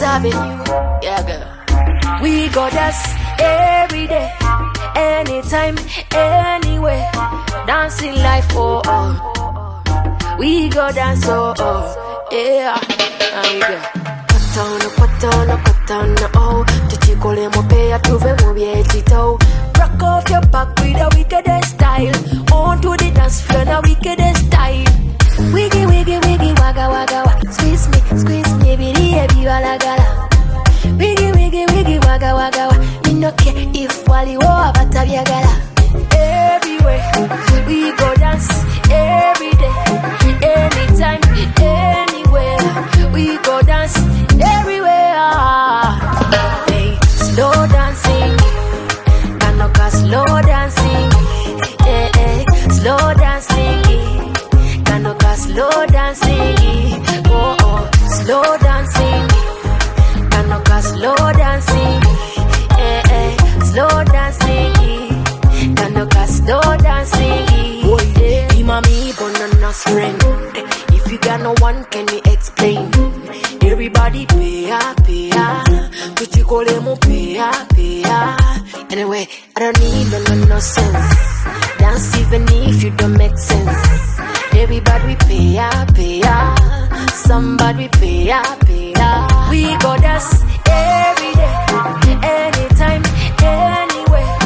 Avenue, yeah girl. We go dance every day, anytime, anywhere. Dancing life, oh oh. We go dance, oh oh, yeah. And we go. Patana, oh. Tuchikole mopea tuve mubye chito. Rock off your back with a wicked style. On to the dance floor, now wicked style. Wiggy, wiggy, wiggy, wagga, wagga, wagga. Squeeze me, baby, wala gala. Wiggy, wiggy, wiggy, wagga, wagga, wagga. Me no care if wali wo abatabya gala. Everywhere, we go dance every day, anytime, anywhere. We go dance everywhere. Hey, slow dancing, Kanoka slow dancing, slow dancing, Kanoka slow dancing, oh oh, slow dancing, Kanoka slow dancing, slow dancing, Kanoka slow dancing. Imami Bonana's friend. If you got no one, can you explain? Everybody pay up. Tuchikole mo pay up. Anyway, I don't need no sense. Dance even if you don't make sense. Everybody pay up. Somebody pay up. We go dance every day, anytime, anywhere.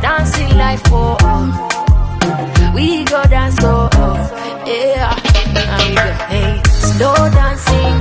Dancing life, oh oh. We go dance, oh oh, yeah. And we go, hey, slow dancing.